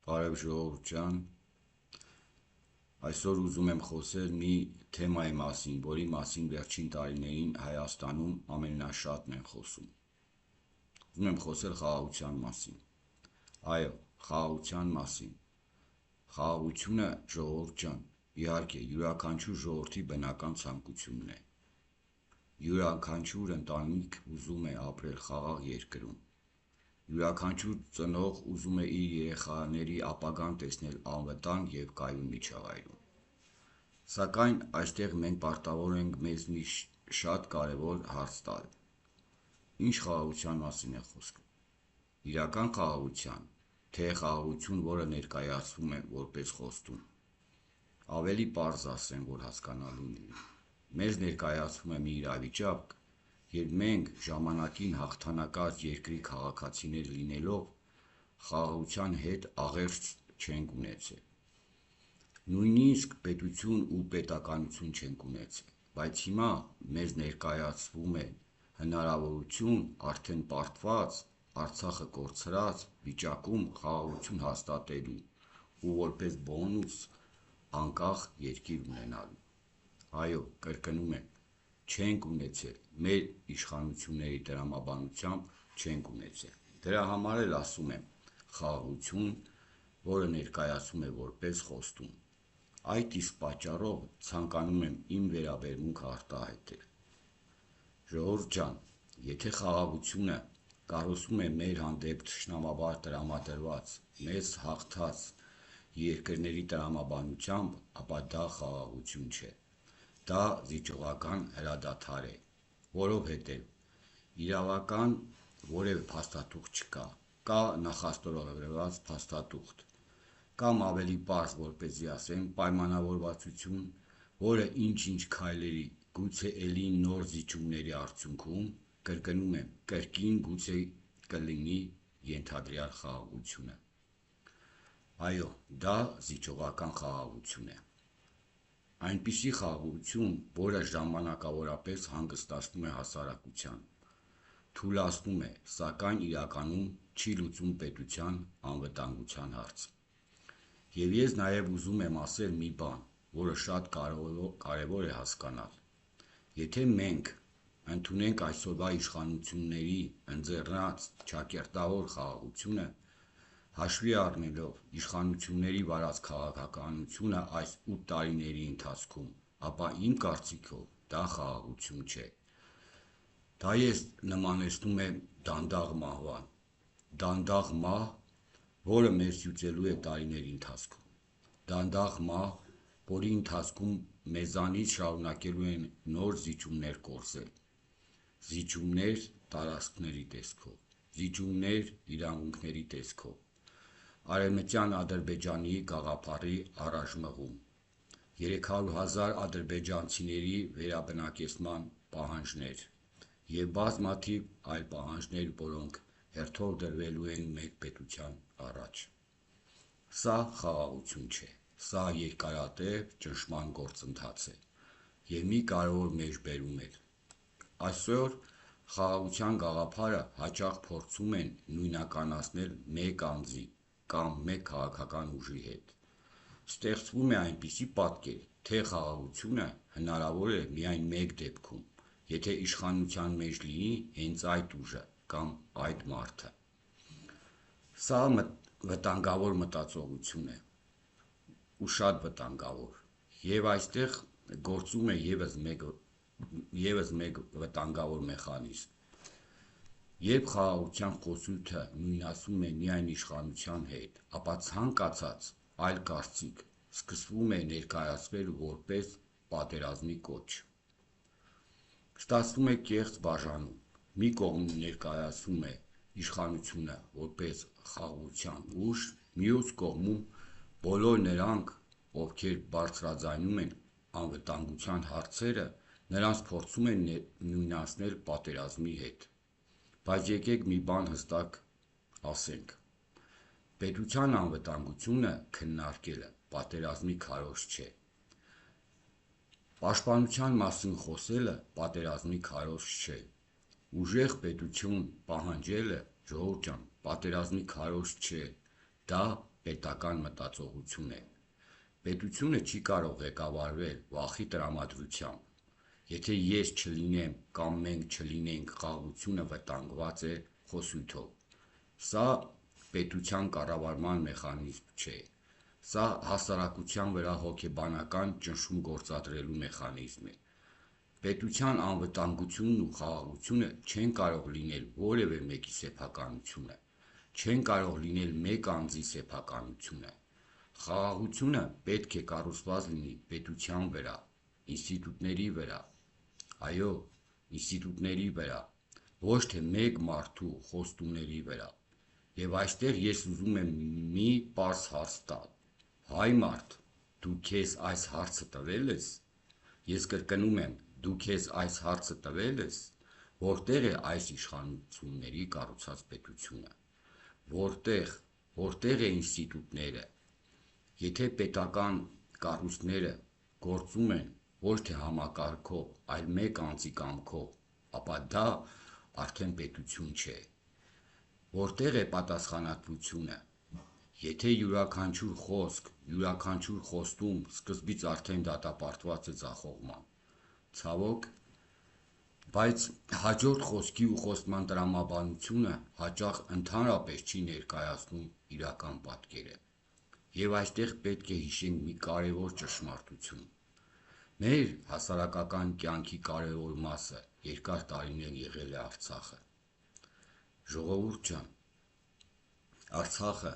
Բարև ժողովուրդ ջան, այսօր ուզում եմ խոսել մի թեմայի մասին, որի մասին վերջին տարիներին Հայաստանում ամենաշատն են խոսում։ Ուզում եմ խոսել խաղաղության մասին։ Այո, խաղաղության մասին։ Խաղաղությունը, ժողովուրդ ջան, իհարկե յուրաքանչյուր ժողովրդի բնական ցանկությունն է։ Յուրաքանչյուր ընտանիք ուզում է ապրել խաղաղ երկրում։ Յուրաքանչյուր ծնող ուզում է իր երեխաների ապագան տեսնել անվտանգ և կայուն միջավայրում։ Սակայն այստեղ մենք պարտավոր ենք մեզնից շատ կարևոր հարց տալ. ինչ խաղաղության մասին է խոսքը։ Իրական խաղաղության, թե խաղաղություն, որը ներկայացվում է որպես խոստում։ Ավելի պարզ ասեմ, որ հասկանալու լինի։ Մեզ ներկայացվում է մի իրավիճակ, երբ մենք ժամանակին հաղթանակած երկրի քաղաքացիներ լինելով խաղաղության հետ աղերս չենք ունեցել։ Նույնիսկ պետություն ու պետականություն չենք ունեցել, բայց հիմա մեզ ներկայացվում է հնարավորություն արդեն պարտված, Արցախը կորցրած վիճակում խաղաղություն հաստատելու ու որպես բոնուս անկախ երկիր ունենալու։ Այո, կրկնում եմ, չենք ունեցել, մեր իշխանությունների տրամաբանությամբ չենք ունեցել։ Դրա համար էլ ասում եմ խաղաղություն, որը ներկայացում է որպես խոստում։ Այդ իսկ պատճառով ցանկանում եմ իմ վերաբերմունքը արտահայտել։ Ժողովուրդ ջան, եթե խաղաղությունը կարոսում է մեր հանդեպ թշնամաբար տրամադրված, մեզ հաղթած երկրների տրամաբանությամբ, ապա դա խաղաղություն չէ։ Դա զիջողական հրադադար է, որովհետև իրավական որևէ փաստաթուղթ չկա, կա նախաստորագրված փաստաթուղթ, կամ ավելի պարզ, որպեսզի ասեմ, պայմանավորվածություն, որը ինչ-ինչ քայլերի, գուցե էլի նոր զիջումների արդյունքում, կրկնում եմ, կրկին գուցե կլինի ենթադրյալ խաղաղությունը։ Այո, դա զիջողական խաղաղություն է։ Այնպիսի խաղաղություն, որը ժամանակավորապես հանգստացնում է հասարակության, թուլացնում է, սակայն իրականում չի լուծում պետության անվտանգության հարցը։ Եվ ես նաև ուզում եմ ասել մի բան, որը շատ կարևոր է հասկանալ։ Եթե մենք ընդունենք այսօրվա իշխանությունների ընձեռնած ճակերտավոր խաղաղությունը, հաշվի առնելով իշխանությունների վարած քաղաքականությունը այս 8 տարիների ընթացքում, ապա իմ կարծիքով դա խաղաղություն չէ։ Դա ես նմանեցնում եմ դանդաղ մահվան։ Դանդաղ մահ, որը մեզ հյուծելու է տարիների ընթացքում։ Դանդաղ մահ, որի ընթացքում մեզանից շարունակելու են նոր զիջումներ կորզել։ Զիջումներ տարածքների տեսքով, զիջումներ իրավունքների տեսքով։ Արևմտյան Ադրբեջանի գաղափարի առաջմղում, 300,000 ադրբեջանցիների վերաբնակեցման պահանջներ և բազմաթիվ այլ պահանջներ, որոնք հերթով դրվելու են մեր պետության առաջ։ Սա խաղաղություն չէ, սա երկարատև ճնշման գործընթաց է և մի կարևոր մեջբերում էլ։ Այսօր խաղաղության գաղափարը հաճախ փորձում են նույնականացնել մեկ անձի կամ մեկ քաղաքական ուժի հետ։ Ստեղծվում է այնպիսի պատկեր, թե խաղաղությունը հնարավոր է միայն մեկ դեպքում, եթե իշխանության մեջ լինի հենց այդ ուժը կամ այդ մարդը։ Սա վտանգավոր մտածողություն է ու շատ վտանգավոր, և այստեղ գործում է ևս մեկ վտանգավոր մեխանիզմ։ Երբ խաղաղության խոսույթը նույնացվում է միայն իշխանության հետ, ապա ցանկացած այլ կարծիք սկսվում է ներկայացվել որպես պատերազմի կոչ։ Ստացվում է կեղծ բաժանում։ Մի կողմում ներկայացվում է իշխանությունը որպես խաղաղության ուժ, մյուս կողմում բոլոր նրանք, ովքեր բարձրաձայնում են անվտանգության հարցերը, նրանց փորձում են նույնացնել պատերազմի հետ։ Բայց եկեք մի բան հստակ ասենք. պետության անվտանգությունը քննարկելը պատերազմի քարոզ չէ։ Պաշտպանության մասին խոսելը պատերազմի քարոզ չէ։ Ուժեղ պետություն պահանջելը, ժողովուրդ ջան, պատերազմի քարոզ չէ, դա պետական մտածողություն է։ Պետությունը չի կարող ղեկավարվել վախի տրամադրությամբ։ Եթե ես չլինեմ կամ մենք չլինենք, խաղաղությունը վտանգված է խոսույթով։ Սա պետության կառավարման մեխանիզմ չէ։ Սա հասարակության վրա հոգեբանական ճնշում գործադրելու մեխանիզմ է։ Պետության անվտանգությունն ու խաղաղությունը չեն կարող լինել որևէ մեկի սեփականությունը, չեն կարող լինել մեկ անձի սեփականությունը։ Խաղաղությունը պետք է կառուցված լինի պետության վրա, ինստիտուտների վրա, այո, ինստիտուտների վրա, ոչ թե մեկ մարդու խոստումների վրա։ Եվ այստեղ ես ուզում եմ մի պարզ հարց տալ. հայ մարդ, դու քեզ այս հարցը տվել ես։ Ես կրկնում եմ, դու քեզ այս հարցը տվել ես, որտեղ է այս իշխանությունների կառուցած պետությունը, որտեղ է ինստիտուտները։ Եթե պետական կառույցները գործում են ոչ թե համակարգով, այլ մեկ անձի կամքով, ապա դա արդեն պետություն չէ։ Որտեղ է պատասխանատվությունը։ Եթե յուրաքանչյուր խոսք, յուրաքանչյուր խոստում սկզբից արդեն դատապարտված է ձախողման։ Ցավոք, բայց հաջորդ խոսքի ու խոստման տրամաբանությունը հաճախ ընդհանրապես չի ներկայացնում իրական պատկերը։ Եվ այստեղ պետք է հիշենք մի կարևոր ճշմարտություն։ Մեր հասարակական կյանքի կարևոր մասը երկար տարիներ եղել է Արցախը։ Ժողովուրդ ջան, Արցախը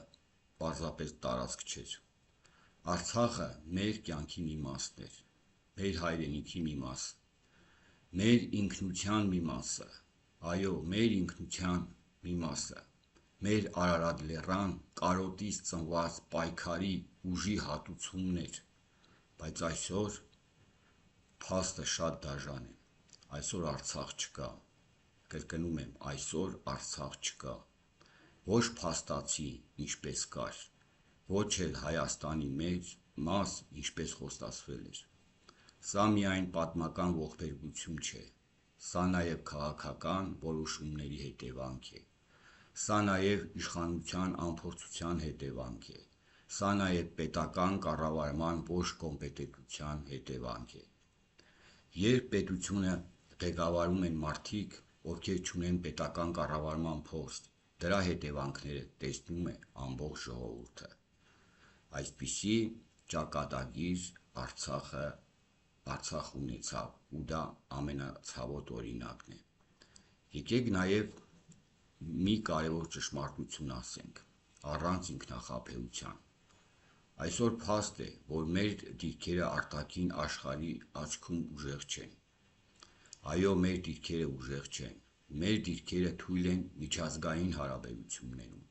պարզապես տարածք չէր։ Արցախը մեր կյանքի մի մասն էր, մեր հայրենիքի մի մաս, մեր ինքնության մի մասը, այո, մեր ինքնության մի մասը, մեր Արարատ լեռան կարոտից ծնված պայքարի ուժի հատուցումն էր, բայց այսօր փաստը շատ դաժան է, այսօր Արցախ չկա, կրկնում եմ, այսօր Արցախ չկա, ոչ փաստացի, ինչպես կար, ոչ էլ Հայաստանի մեծ մաս, ինչպես խոստացվել էր։ Սա միայն պատմական ողբերգություն չէ, սա նաև քաղաքական որոշումների հետևանք է, սա նաև իշխանության անփորձության հետևանք է, սա նաև պետական կառավարման ոչ կոմպետենտության հետևանք է։ Երբ պետությունը ղեկավարում են մարդիկ, ովքեր չունեն պետական կառավարման փորձ, դրա հետևանքները տեսնում է ամբողջ ժողովուրդը։ Այսպիսի ճակատագիր Արցախ ունեցավ ու դա ամենացավոտ օրինակն է։ Եկեք նաև մի կարևոր ճշմարտություն ասենք, առանց ինքնախաբեության։ Այսօր փաստ է, որ մեր դիրքերը արտաքին աշխարհի աչքում ուժեղ չեն։ Այո, մեր դիրքերը ուժեղ չեն։ Մեր դիրքերը թույլ են միջազգային հարաբերություններում։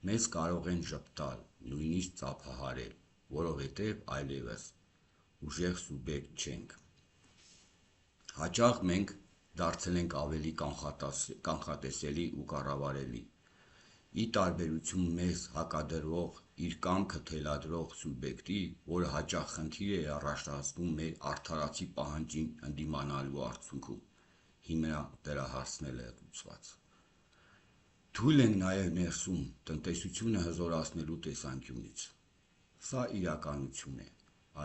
Մեզ կարող են ժպտալ, նույնիսկ ծափահարել, որովհետև այլևս ուժեղ սուբյեկտ չենք։ Հաճախ մենք դարձել ենք ավելի կանխատեսելի ու կառավարելի։ Ի տարբերություն մեզ հակադրվող, իր կամքը թելադրող սուբյեկտի, որը հաճախ խնդիր է առաջացնում մեր արդարացի պահանջին ընդդիմանալու արդյունքում, հիմա դրա հարցն էլ է լուծված։ Թույլ ենք նաև ներսում տնտեսությունը հզորացնելու տեսանկյունից։ Սա իրականություն է,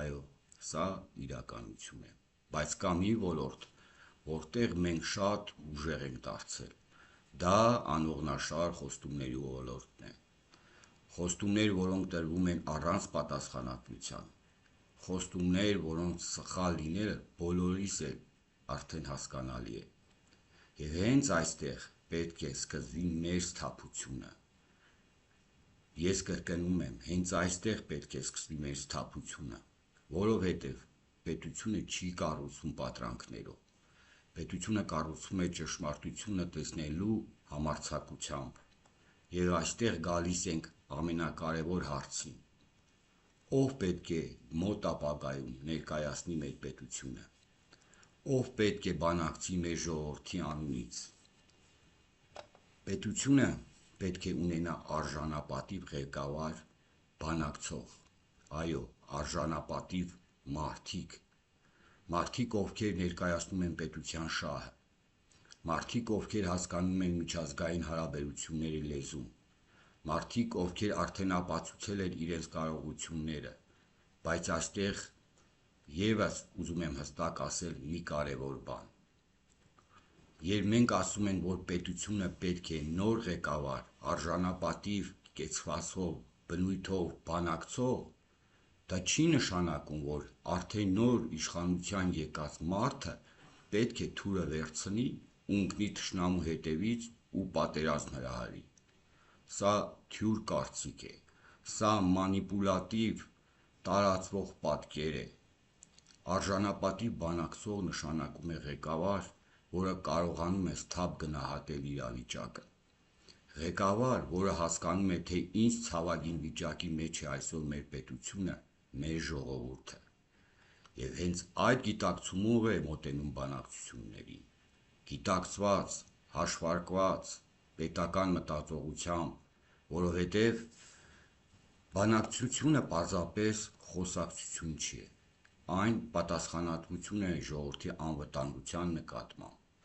այո, սա իրականություն է, բայց կա մի ոլորտ, որտեղ մենք շատ ուժեղ ենք դարձել, դա անողնաշար խոստումների ոլորտն է։ Խոստումներ, որոնք տրվում են առանց պատասխանատվության, խոստումներ, որոնց սխալ լինելը բոլորիս էլ արդեն հասկանալի է։ Եվ հենց այստեղ պետք է սկսվի մեր սթափությունը։ Ես կրկնում եմ, հենց այստեղ պետք է սկսվի մեր սթափությունը, որովհետև պետությունը չի կառուցվում պատրանքներով։ Պետությունը կառուցվում է ճշմարտությունը տեսնելու համարձակությամբ։ Եվ այստեղ գալիս ենք ամենակարևոր հարցին. ով պետք է մոտ ապագայում ներկայացնի մեր պետությունը, ով պետք է բանակցի մեր ժողովրդի անունից։ Պետությունը պետք է ունենա արժանապատիվ ղեկավար, բանակցող, այո, արժանապատիվ մարդիկ, ովքեր ներկայացնում են պետության շահը, մարդիկ, ովքեր հասկանում են միջազգային հարաբերությունների լեզուն, մարդիկ, ովքեր արդեն ապացուցել են իրենց կարողությունները, բայց այստեղ եւս ուզում եմ հստակ ասել մի կարևոր բան։ Երբ մենք ասում են, որ պետությունը պետք է նոր ղեկավար, արժանապատիվ, կեցվածով, բնույթով, բանակցող, դա չի նշանակում, որ արդեն նոր իշխանության եկած մարդը պետք է թուրը վերցնի ու ընկնի թշնամու հետևից ու պատերազմ հրահարի։ Սա թյուր կարծիք է, սա մանիպուլատիվ, տարածվող պատկեր է։ Արժանապատիվ բանակցող նշանակում է ղեկավար, որը կարողանում է սթափ գնահատել իրավիճակը։ Ղեկավար, որը հասկանում է, թե ինչ ցավագին վիճակի մեջ է այսօր մեր պետությունը, մեր ժողովուրդը։ Եվ հենց այդ գիտակցումով է մոտենում բանակցություններին։ Գիտակցված, հաշվարկված, պետական մտածողությամբ, որովհետև բանակցությունը պարզապես խոսակցություն չի, այն պատասխանատվություն է ժողովրդի անվտանգության նկատմամբ,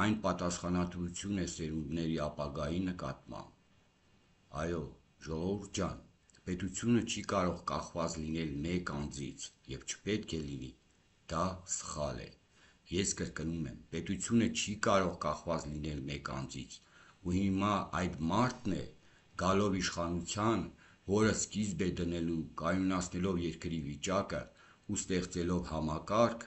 այն պատասխանատվություն է սերունդների ապագայի նկատմամբ։ Այո, ժողովուրդ ջան, պետությունը չի կարող կախված լինել մեկ անձից եւ չպետք է լինի, դա սխալ է։ Ես կրկնում եմ, պետությունը չի կարող կախված լինել մեկ անձից, ու հիմա այդ մարդն է գալով իշխանության, որը սկիզբ է դնելու, կայունացնելով երկրի վիճակը ու ստեղծելով համակարգ,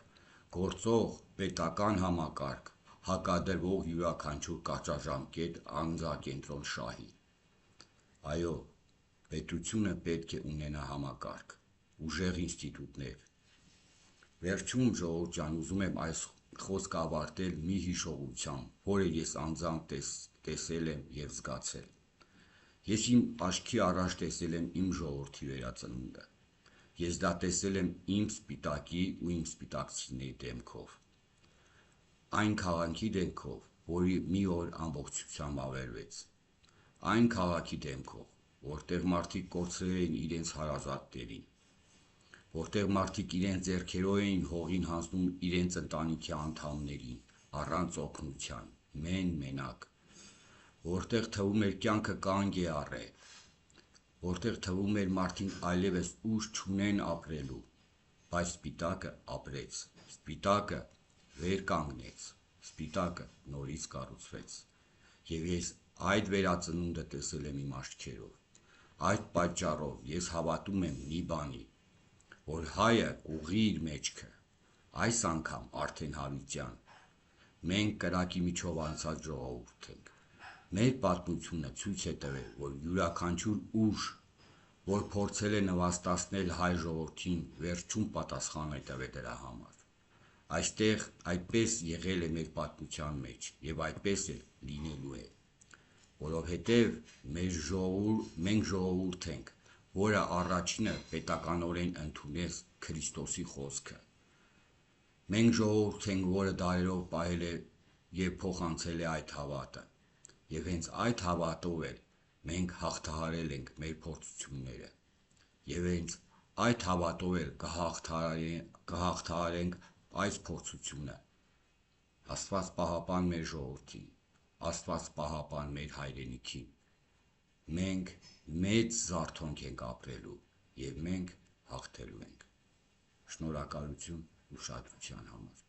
գործող պետական համակարգ, հակադրվող յուրաքանչյուր կարճաժամկետ անձակենտրոն շահի։ Այո, պետությունը պետք է ունենա համակարգ, ուժեղ ինստիտուտներ։ Վերջում ժողովուրդ ջան, ուզում եմ այս խոսքը ավարտել մի հիշողությամբ, որը ես անձամբ տեսել եմ եւ զգացել։ Ես իմ աչքի առաջ տեսել եմ իմ ժողովրդի վերածնունդը։ Ես դա տեսել եմ իմ սպիտակի ու իմ սպիտակցիների դեմքով։ Այն քաղաքի դեմքով, որի մի օր ամբողջությամբ ավերվեց։ Այն քաղաքի դեմքով, որտեղ մարդիկ կորցրել էին իրենց հարազատներին, որտեղ մարդիկ իրենց ձեռքերով էին հողին հանձնում իրենց ընտանիքի անդամներին, առանց օգնության, մենակ, որտեղ թվում էր կյանքը կանգ է առել, որտեղ թվում էր մարդին այլևս ուժ չունեն ապրելու, բայց Սպիտակը ապրեց, Սպիտակը վեր կանգնեց, Սպիտակը նորից կառուցվեց։ Եվ ես այդ վերածնունդը տեսել եմ իմ աչքերով։ Այդ պատճառով ես հավատում եմ մի բանի, որ հայը կուղի իր մեջքը, այս անգամ արդեն հավիտյան, մենք կրակի միջով անցած ժողովուրդ ենք։ Մեր պատմությունը ցույց է տվել, որ յուրաքանչյուր ուժ, որ փորձել է նվաստացնել հայ ժողովրդին, վերջում պատասխան է տվել դրա համար։ Այստեղ այդպես եղել է մեր պատմության մեջ եւ այդպես է լինելու է, որովհետեւ մենք ժողովուրդ ենք, որը առաջինը պետականորեն ընդունեց Քրիստոսի խոսքը։ Մենք ժողովուրդ ենք, որը դարերով պահել է եւ փոխանցել է այդ հավատը։ Եվ հենց այդ հավատով էլ մենք հաղթահարել ենք մեր փորձությունները։ Եվ հենց այդ հավատով էլ կհաղթահարենք այս փորձությունը։ Աստված պահապան մեր ժողովրդին, Աստված պահապան մեր հայրենիքին։ Մենք մեծ զարթոնք ենք ապրելու եւ մենք հաղթելու ենք։ Շնորհակալություն ուշադրության համար։